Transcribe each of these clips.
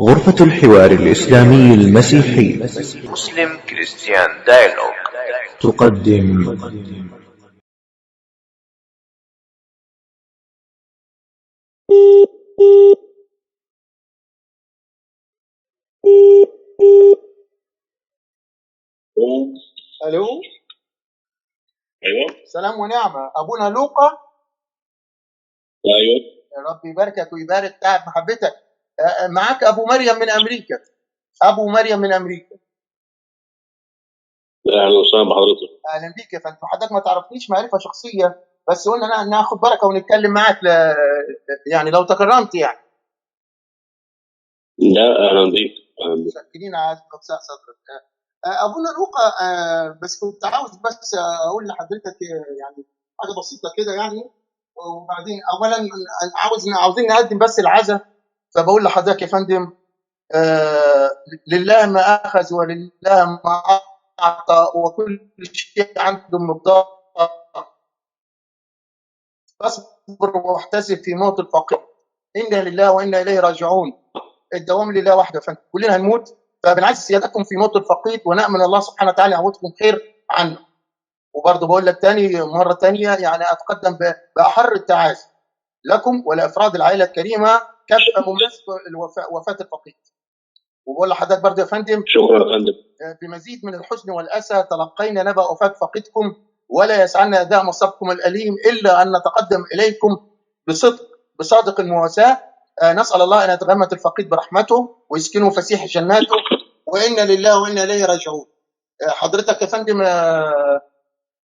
غرفة الحوار الإسلامي المسيحي مسلم كريستيان دايلوج تقدم الو. ايوه. سلام ونعمه ابونا لوقا. ايوه. يا رب يباركك ويبارك تعب محبتك. معاك ابو مريم من امريكا. ابو مريم من امريكا. اهلا وسهلا بحضرتك. اهلا بيك يا فندم. حضرتك ما تعرفنيش معرفه شخصيه، بس قلنا ناخد بركه ونتكلم معاك يعني لو تكرمت يعني. لا، اهلا بيك. اهلا بيك. متشكرين على اتساع صدرك. ابونا لوقا، بس كنت عاوز بس اقول لحضرتك يعني حاجه بسيطه كده يعني. وبعدين اولا عاوزين نقدم بس العزاء. فبقول لحضرتك يا فندم، لله ما اخذ ولله ما اعطى وكل شيء عنده مقدار. فاصبر واحتسب في موت الفقير. انا لله وانا اليه راجعون. الدوام لله وحده. فانت كلنا هنموت، فبنعزز سيادتكم في موت الفقيد ونامن الله سبحانه وتعالى يعوضكم خير عنه. وبرضه بقول لك تاني مره تانيه يعني اتقدم باحر التعازي لكم ولافراد العائله الكريمه كافه بمناسبه وفاه الفقيد. وبقول لحضرتك برضه يا فندم، شكرا يا فندم. بمزيد من الحزن والاسى تلقينا نبأ وفاه فقيدكم، ولا يسعنا اداء مصابكم الاليم الا ان نتقدم اليكم بصادق المواساه. نسال الله ان يتغمد الفقيد برحمته ويسكنه فسيح جناته، وانا لله وانا اليه راجعون. حضرتك يا فندم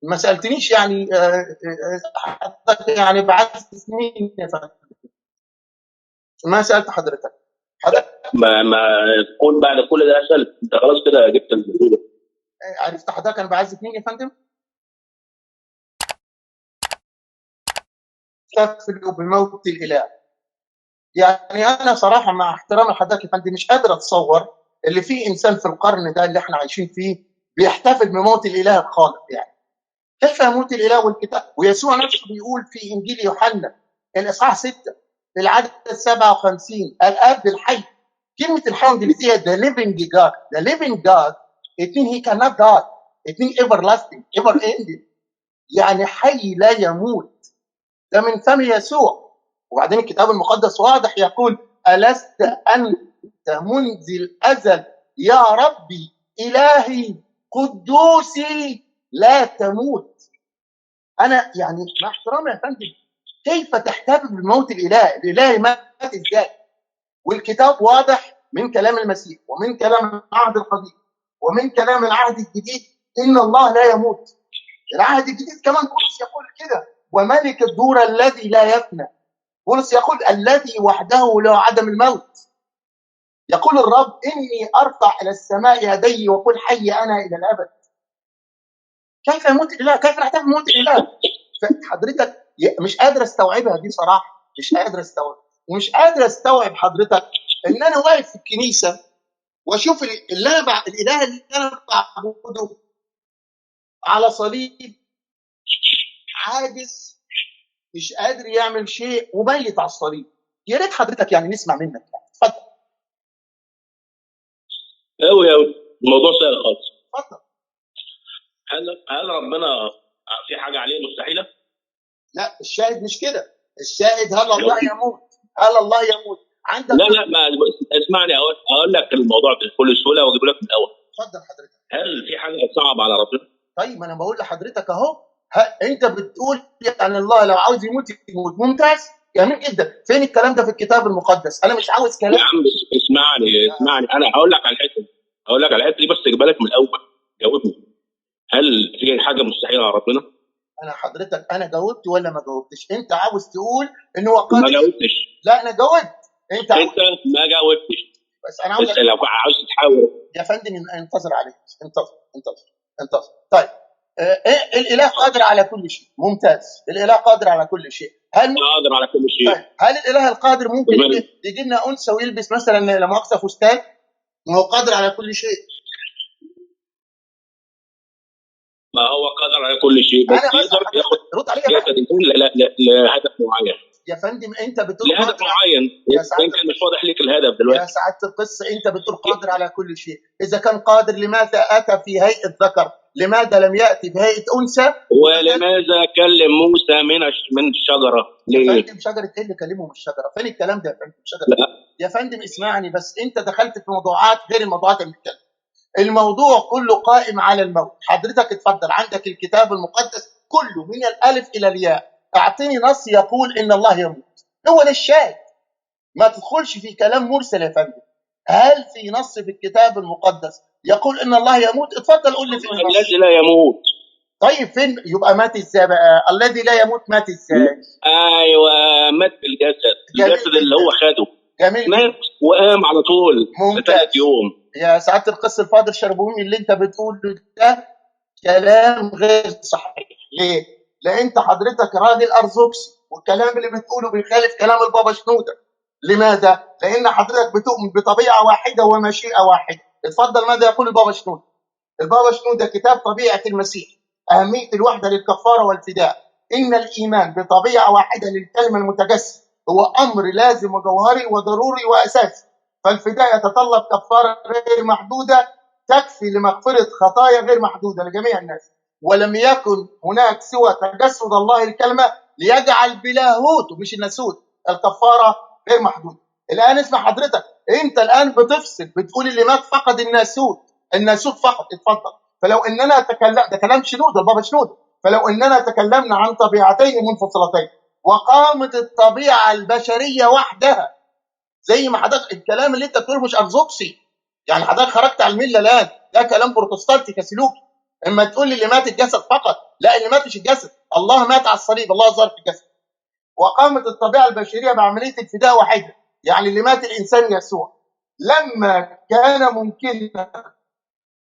ما سالتنيش يعني حضرتك يعني بعثت مين يا فندم؟ ما سالت حضرتك. ما تكون بعد كل ده اسال، انت خلاص كده جبت الموضوع. عرفت حضرتك انا بعزت مين يا فندم؟ تكفل بموت الاله. يعني انا صراحه مع احترام لحضرتك يا فندم مش قادر اتصور اللي فيه انسان في القرن ده اللي احنا عايشين فيه بيحتفل بموت الاله الخالق. يعني كيف يموت الاله والكتاب؟ ويسوع نفسه بيقول في انجيل يوحنا الاصحاح 6 العدد 57 الاب الحي. كلمه الحي الانجليزيه the living God. The living God it means he cannot die. It means everlasting, ever ending. يعني حي لا يموت. ده من فم يسوع. وبعدين الكتاب المقدس واضح يقول ألست أنت منذ الأزل يا ربي إلهي قدوسي لا تموت. أنا يعني مع احترامي يا فندم، كيف تحتفل بموت الإله؟ الإله مات إزاي؟ والكتاب واضح من كلام المسيح ومن كلام العهد القديم ومن كلام العهد الجديد إن الله لا يموت. العهد الجديد كمان بولس يقول كده وملك الدور الذي لا يفنى. بولس يقول الذي وحده له عدم الموت. يقول الرب إني أرفع إلى السماء يدي وقل حي أنا إلى الأبد. كيف يموت الإله؟ كيف نحتاج موت الإله؟ حضرتك مش قادر استوعبها دي صراحة. مش قادر استوعب. ومش قادر استوعب حضرتك إن أنا واقف في الكنيسة وأشوف الإله اللي أنا بعبده على صليب عاجز مش قادر يعمل شيء وميت على الصليب. يا ريت حضرتك يعني نسمع منك يعني. اتفضل. قوي الموضوع سهل خالص. اتفضل. هل ربنا في حاجه عليه مستحيله؟ لا الشاهد مش كده. الشاهد هل الله يموت؟ هل الله يموت؟ عندك لا ما اسمعني، اقول لك الموضوع بكل سهوله واجيب لك من الاول. اتفضل حضرتك. هل في حاجه صعب على ربنا؟ طيب انا بقول لحضرتك اهو. انت بتقول يعني الله لو عاوز يموت يموت. ممتاز جميل جدا. فين الكلام ده في الكتاب المقدس؟ انا مش عاوز كلام. يا عم اسمعني انا هقول لك على الحته دي بس اجيبها لك من الاول. جاوبني. هل في حاجه مستحيله على ربنا؟ انا حضرتك انا جاوبت ولا ما جاوبتش؟ انت عاوز تقول ان هو قادر. ما جاوبتش. لا انا جاوبت. انت ما جاوبتش. بس انا عاوز لو عاوز تحاول يا فندم انتظر عليك. انتظر. طيب الاله قادر على كل شيء. ممتاز. الاله قادر على كل شيء. قادر على كل شيء. طيب هل الاله القادر ممكن يجي لنا انثى ويلبس مثلا لا مؤاخذه فستان؟ ما هو قادر على كل شيء. ما هو قادر على كل شيء بس يقدر ياخد رد عليك لهدف معين. يا فندم انت بتقول لهدف قادر معين، يا سعاده يمكن مش القصه واضح لك الهدف يا دلوقتي. سعاده القصه انت بتقول قادر على كل شيء. اذا كان قادر لماذا اتى في هيئه ذكر؟ لماذا لم ياتي بهيئه انثى؟ ولماذا كلم موسى من الشجره؟ يا ليه؟ فندم شجره ايه اللي كلمه من الشجره؟ فين الكلام ده يا فندم؟ شجره لا يا فندم اسمعني بس، انت دخلت في موضوعات غير الموضوعات اللي بنتكلم. الموضوع كله قائم على الموت. حضرتك اتفضل، عندك الكتاب المقدس كله من الالف الى الياء، اعطيني نص يقول ان الله يموت. هو ده الشاهد، ما تدخلش في كلام مرسل يا فندم. هل في نص في الكتاب المقدس يقول ان الله يموت؟ اتفضل قول لي فين النص. الذي لا يموت. طيب فين؟ يبقى مات ازاي بقى؟ الذي لا يموت مات ازاي؟ ايوه، مات بالجسد، جميل الجسد اللي جدا، هو خده جميل جدا، مات وقام على طول في ممتاز. 3 يوم. يا سعاده القس الفاضل شربوني، اللي انت بتقوله ده كلام غير صحيح. ليه؟ لان انت حضرتك راجل ارثوذكسي، والكلام اللي بتقوله بيخالف كلام البابا شنوده. لماذا؟ لان حضرتك بتؤمن بطبيعه واحده ومشيئه واحده. اتفضل ماذا يقول البابا شنوده؟ البابا شنوده كتاب طبيعه المسيح، اهميه الوحده للكفاره والفداء، ان الايمان بطبيعه واحده للكلمه المتجسد هو امر لازم وجوهري وضروري واساسي، فالفداء يتطلب كفاره غير محدوده تكفي لمغفره خطايا غير محدوده لجميع الناس، ولم يكن هناك سوى تجسد الله الكلمه ليجعل بلاهوته مش الناسوت الكفاره غير محدوده. الان اسمع حضرتك، انت الان بتفصل، بتقول اللي مات فقد الناسوت فقط. اتفضل. فلو اننا تكلم، ده كلام شنوده البابا شنوده، فلو اننا تكلمنا عن طبيعتين منفصلتين وقامت الطبيعه البشريه وحدها، زي ما حضرتك الكلام اللي انت بتقوله مش ارثوذكسي، يعني حضرتك خرجت على المله الان، ده كلام بروتستانتي كسلوكي. اما تقول لي اللي مات الجسد فقط، لا، اللي مات مش الجسد، الله مات على الصليب، الله ظهر في الجسد. وقامت الطبيعه البشريه بعمليه الفداء وحيده، يعني اللي مات الانسان يسوع. لما كان ممكنا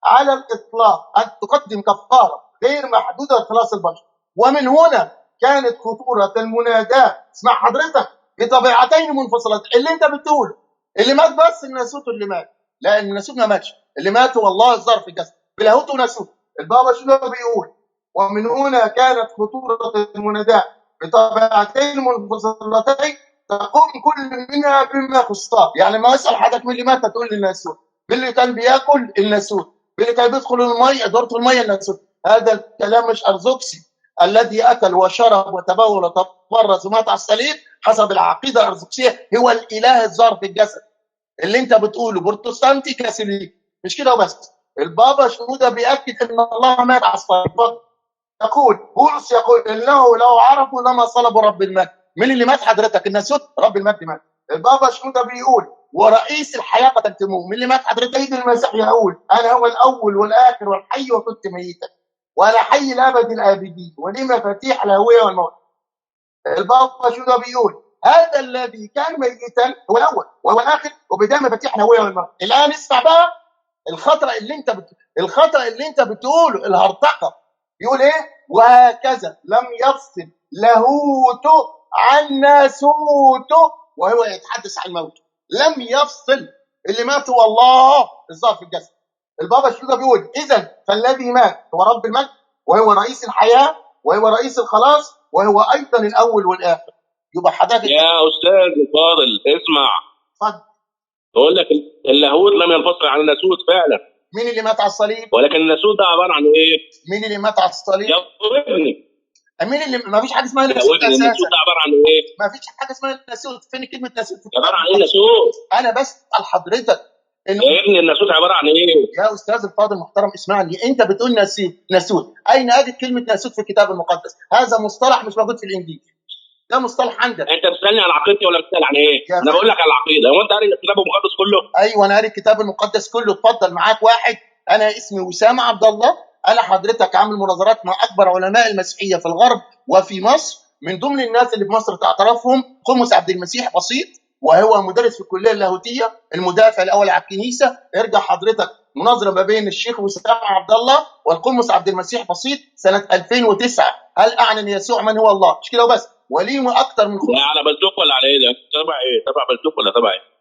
على الاطلاق ان تقدم كفاره غير محدوده لخلاص البشر، ومن هنا كانت خطوره المناداه، اسمع حضرتك، بطبيعتين منفصلتين. اللي انت بتقوله اللي مات بس الناسوت اللي مات، لا، الناسوت ما ماتش، اللي مات هو الله الظاهر في الجسد بلاهوت وناسوت. البابا شنو بيقول؟ ومن هنا كانت خطوره المناداه بطبيعتين منفصلتين تقوم كل منها بما يخصها. يعني ما اسال حضرتك مين اللي مات تقول لي الناسوت، مين اللي كان بياكل الناسوت، مين اللي كان بيدخل الميه دورة الميه الناسوت. هذا الكلام مش ارثوذكسي. الذي اكل وشرب وتبول وتبرز ومات على الصليب حسب العقيده الارثوذكسيه هو الاله الظاهر في الجسد. اللي انت بتقوله بروتستانتي كاثوليك، مش كده وبس. البابا شنوده بياكد ان الله مات على الصليب. يقول بولس، يقول انه لو عرفوا لما صلبوا رب المجد. مين اللي مات حضرتك؟ الناسوت، رب المجد مات. البابا شنوده بيقول ورئيس الحياه قتلتموه. مين اللي مات حضرتك؟ سيد المسيح يقول انا هو الاول والاخر والحي وكنت ميتا وانا حي الابد الابدين ولي مفاتيح الهويه والموت. البابا شنوده بيقول هذا الذي كان ميتا هو الاول وهو الاخر وبدايه مفاتيح الهويه والموت. الان اسمع بقى الخطأ اللي انت بتقوله، الهرطقه. يقول ايه؟ وهكذا لم يفصل لاهوته عن ناسوته وهو يتحدث عن موته. لم يفصل، اللي مات هو الله الظاهر في الجسد. البابا شنوده بيقول اذا فالذي مات هو رب المجد وهو رئيس الحياه وهو رئيس الخلاص وهو ايضا الاول والاخر. يبقى حضرتك يا استاذ فاضل اسمع، اتفضل. بقول لك اللاهوت لم ينفصل عن الناسوت فعلا، مين اللي مات على الصليب؟ ولكن الناسوت ده عباره عن ايه؟ مين اللي مات على الصليب؟ جاوبني. مين اللي ما فيش حاجه اسمها ناسوت جاوبني، الناسوت اساسا. ده عباره عن ايه؟ ما فيش حاجه اسمها ناسوت. فين كلمه ناسوت؟ عباره عن ايه الناسوت؟ انا بسال حضرتك انه يا ابني الناسوت عباره عن ايه؟ يا استاذ الفاضل المحترم اسمعني، انت بتقول ناسوت. اين اجد كلمه ناسوت في الكتاب المقدس؟ هذا مصطلح مش موجود في الانجيل، ده مصطلح عندك. انت بتسالني عن عقيدتي ولا بتسال عن ايه؟ يا انا بقول لك على العقيده. هو انت قاري الكتاب المقدس كله؟ ايوه انا قاري الكتاب المقدس كله. اتفضل، معاك واحد. انا اسمي وسام عبد الله، انا حضرتك عامل مناظرات مع اكبر علماء المسيحيه في الغرب وفي مصر. من ضمن الناس اللي في مصر تعترفهم قمص عبد المسيح بسيط، وهو مدرس في الكليه اللاهوتيه، المدافع الاول على الكنيسه. ارجع حضرتك مناظره ما بين الشيخ وسام عبد الله والقمص عبد المسيح بسيط سنه 2009. هل اعلن يسوع من هو الله؟ مش كده وبس، وليه اكتر من ده على بلتوك ولا على ايه؟ ده تبع ايه؟ تبع بلتوك ولا تبع ايه؟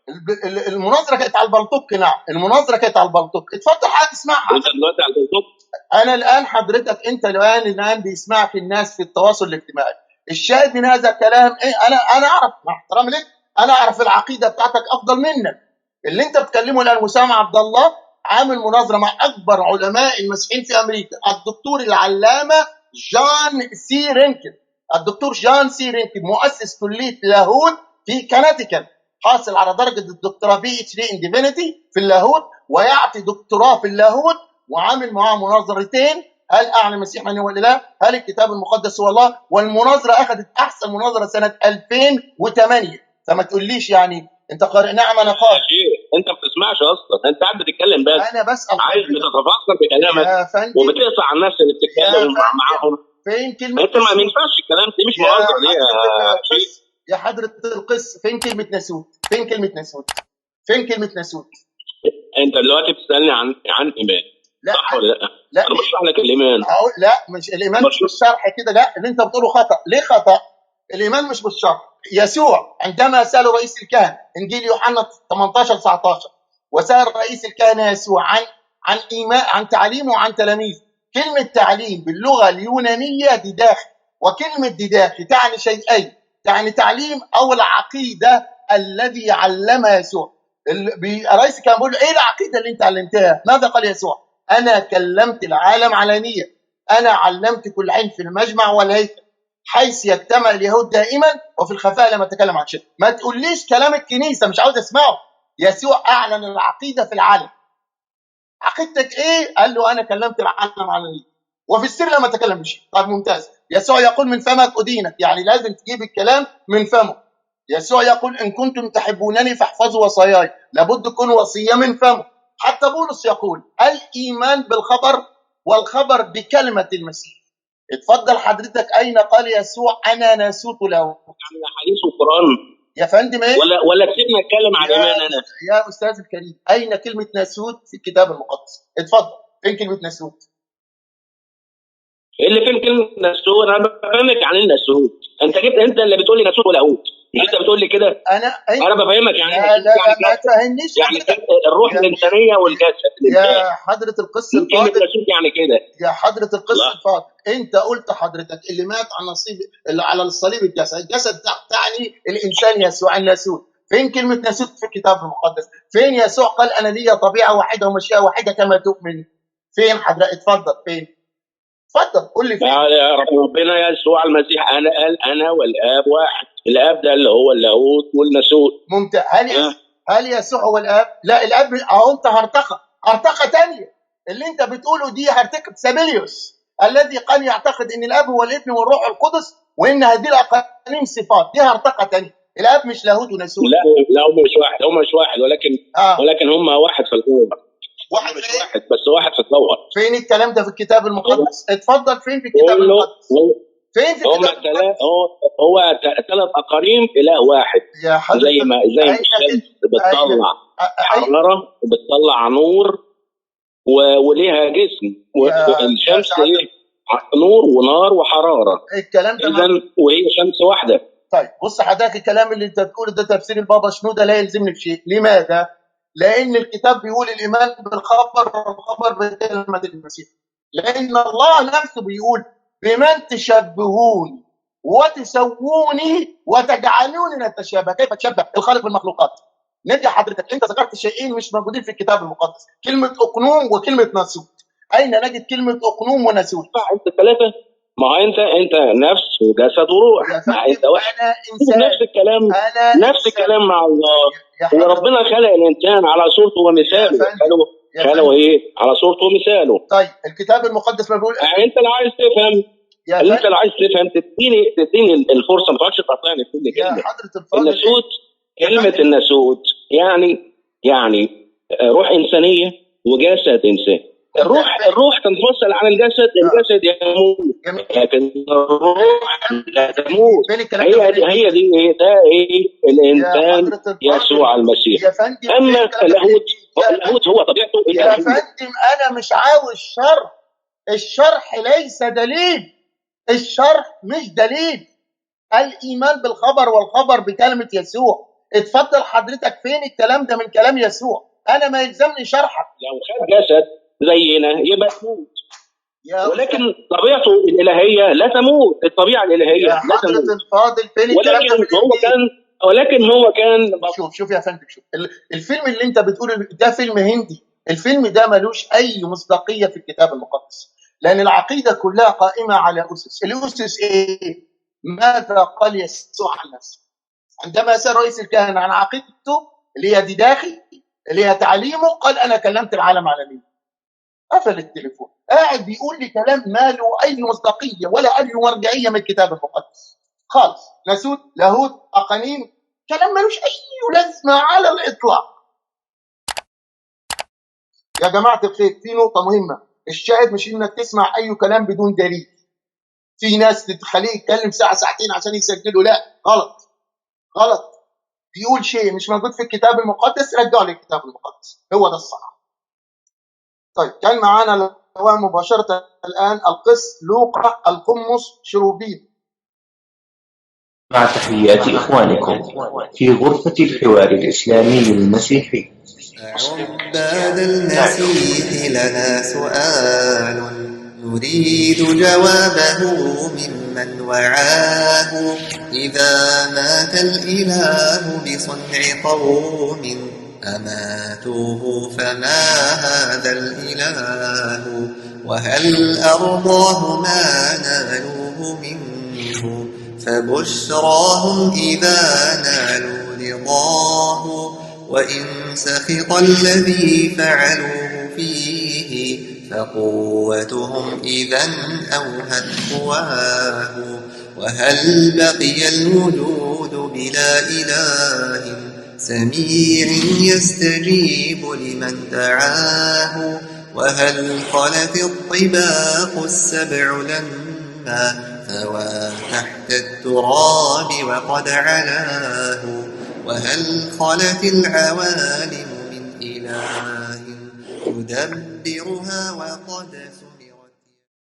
المناظره كانت على البلطوك. نعم المناظره كانت على البلطوك. اتفضل حضرتك اسمعها. انت دلوقتي على بلتوك؟ انا الان حضرتك، انت الان بيسمعك الناس في التواصل الاجتماعي. الشاهد من هذا الكلام ايه؟ انا اعرف مع احترامي لك، انا اعرف العقيده بتاعتك افضل منك. اللي انت بتكلمه الان وسام عبد الله عامل مناظره مع اكبر علماء المسيحيين في امريكا، الدكتور العلامه جان سي رينكل. الدكتور جان سي رينكل مؤسس كليه لاهوت في كونتيكت، حاصل على درجه الدكتوراه PhD ان ديفينيتي في اللاهوت، ويعطي دكتوراه في اللاهوت، وعامل معاه مناظرتين: هل اعلن المسيح من هو الاله؟ هل الكتاب المقدس هو الله؟ والمناظره اخذت احسن مناظره سنه 2008. فما تقوليش يعني انت قارئ. نعم انا يا قارئ. شيخ انت ما بتسمعش اصلا، انت قاعد بتتكلم بس، انا بسال عايز حضرتك بتتفاصل في كلامك يا فندم، وبتقطع الناس اللي يا بتتكلم فندم معاهم. فين كلمه انت ما ناسوت؟ ينفعش الكلام دي، مش يا مناظره دي يا حضره شيخ. القس، يا حضره القس، فين كلمه ناسوت؟ فين كلمه ناسوت؟ فين كلمه ناسوت؟ انت دلوقتي بتسالني عن ايمان، لا صح ولا لا؟ لا انا بشرح لك الايمان. لا، مش الايمان، مش بالشرح كده. لا، اللي انت بتقوله خطا. ليه خطا؟ الايمان مش بالشرح. يسوع عندما ساله رئيس الكهنه، انجيل يوحنا 18-19، وسال رئيس الكهنه يسوع عن ايمان، عن تعليمه وعن تلاميذه. كلمه تعليم باللغه اليونانيه ديداخ، وكلمه ديداخ تعني شيئين: تعني تعليم او العقيده الذي علمها يسوع. رئيس الكهنه بيقول له: ايه العقيده اللي انت علمتها؟ ماذا قال يسوع؟ انا كلمت العالم علانيه، انا علمت كل عين في المجمع والهيكل، حيث يجتمع اليهود دائما وفي الخفاء لما اتكلم عن شيء. ما تقوليش كلام الكنيسه، مش عاوز اسمعه. يسوع اعلن العقيده في العالم. عقيدتك ايه؟ قال له: انا كلمت العالم علانيه وفي السر لما اتكلم بشيء. طيب ممتاز. يسوع يقول: من فمك ادينك، يعني لازم تجيب الكلام من فمه. يسوع يقول: ان كنتم تحبونني فاحفظوا وصاياي، لابد تكون وصيه من فمه. حتى بولس يقول: الايمان بالخبر والخبر بكلمه المسيح. اتفضل حضرتك، اين قال يسوع انا ناسوت له؟ عن حديث القران يا فندم ايه؟ ولا تسيبنا نتكلم عن يا ايمان انا؟ يا استاذ الكريم، اين كلمه ناسوت في الكتاب المقدس؟ اتفضل، فين كلمه ناسوت؟ اللي فين كلمه ناسوت؟ انا بفهمك عن الناسوت. انت اللي بتقول لي ناسوت ولاهوت، انت بتقول لي كده. انا بفهمك يعني لا لا لا، ما تفهمنيش يعني حضرتك. الروح الانسانيه والجسد يا حضره القس كلمه الفاضل، ناسوت يعني كده. يا حضره القس لا. الفاضل، انت قلت حضرتك اللي مات على نصيب، اللي على الصليب الجسد تعني الانسان يسوع الناسوت. فين كلمه ناسوت في الكتاب المقدس؟ فين يسوع قال انا لي طبيعه واحده ومشيئه واحده كما تؤمن؟ فين حضرتك؟ اتفضل، فين؟ اتفضل قول لي فين. يا ربنا يسوع المسيح انا قال انا والاب واحد. الاب ده اللي هو اللاهوت والناسوت. ممتاز. هل يسوع هو الاب؟ لا، الاب اهو. انت هرطقه ثانيه. اللي انت بتقوله دي هرطقه سابيليوس، الذي قال يعتقد ان الاب هو الابن والروح القدس، وان هذه الاقانيم صفات. دي هرطقه ثانيه. الاب مش لاهوت وناسوت. لا هم مش واحد ولكن هم واحد في الجوهر. واحد مش واحد بس، واحد في الجوهر. فين الكلام ده في الكتاب المقدس؟ اتفضل، فين في الكتاب المقدس؟ فين في الكتاب المقدس؟ هو ثلاث اقاريم اله واحد. يا حضرتك زي ما الشمس بتطلع حراره وبتطلع نور وليها جسم، والشمس ايه؟ نور ونار وحراره. الكلام ده اذا وهي شمس واحده. طيب بص حضرتك، الكلام اللي انت بتقوله ده تفسير البابا شنودة لا يلزمني بشيء. لماذا؟ لان الكتاب بيقول الايمان بالخبر والخبر بكلمه المسيح. لان الله نفسه بيقول: بمن تشبهوني وتسووني وتجعلوني نتشابه. كيف تشبه الخالق بالمخلوقات؟ ندي حضرتك، انت ذكرت شيئين مش موجودين في الكتاب المقدس: كلمه اقنوم وكلمه ناسوت. اين نجد كلمه اقنوم وناسوت؟ انت ثلاثه. ما هو انت نفس وجسد وروح. انت واحد. انا انسان. نفس الكلام مع الله. وربنا خلق الانسان على صورته ومثاله. خلقه ايه؟ على صورته ومثاله. طيب الكتاب المقدس ما بيقول يعني انت اللي عايز تفهم تديني الفرصه، ما تقعدش تقاطعني كل كلمه. يا حضره الفاضل، الناسوت، كلمه الناسوت يعني روح انسانيه وجسد انسان. الروح تنفصل عن الجسد يموت، لكن الروح لا تموت. هي دي ده ايه؟ الانسان يسوع المسيح. اما اللاهوت هو طبيعته يا فندم انا مش عاوز شرح. الشرح ليس دليل. الشرح مش دليل. الايمان بالخبر والخبر بكلمه يسوع. اتفضل حضرتك، فين الكلام ده من كلام يسوع؟ انا ما يلزمني شرحك. لو خد جسد زينا يبقى يموت. ولكن طبيعته الإلهية لا تموت، الطبيعة الإلهية يا لا حضرة تموت. الفاضل فين الكلام ده في ولكن هو كان شوف يا فندم، شوف الفيلم اللي انت بتقول ده فيلم هندي. الفيلم ده ملوش اي مصداقيه في الكتاب المقدس، لان العقيده كلها قائمه على اسس. الاسس ايه؟ ماذا قال يسوع عن نفسه عندما سال رئيس الكهنه عن عقيدته اللي هي ديداخي اللي هي تعليمه؟ قال انا كلمت العالم على مين؟ قفل التليفون، قاعد بيقول لي كلام ما له اي مصداقيه ولا اي مرجعيه من الكتاب المقدس خالص. ناسوت، لاهوت، اقانيم، كلام ملوش اي لازمه على الاطلاق. يا جماعه الخير، في نقطه مهمه، الشاهد مش انك تسمع اي كلام بدون دليل. في ناس تخليه يتكلم ساعه ساعتين عشان يسجلوا، لا، غلط غلط. بيقول شيء مش موجود في الكتاب المقدس، رجعوا لي الكتاب المقدس، هو ده الصح. طيب، كان معانا اللواء مباشره الان القس لوقا القمص شروبين. مع تحيات إخوانكم في غرفة الحوار الإسلامي المسيحي. عباد المسيح لنا سؤال نريد جوابه ممن وعاه. إذا مات الإله بصنع قوم أماتوه فما هذا الإله؟ وهل أرضاه ما نالوه منه؟ فبشراهم إذا نالوا رضاه. وإن سخط الذي فعلوه فيه فقوتهم إذا أوهت قواه. وهل بقي الوجود بلا إله سميع يستجيب لمن دعاه؟ وهل خلت الطباق السبع لما ثوى تحت التراب وقد علاه؟ وهل خلت العوالم من إله يدبرها وقد سمع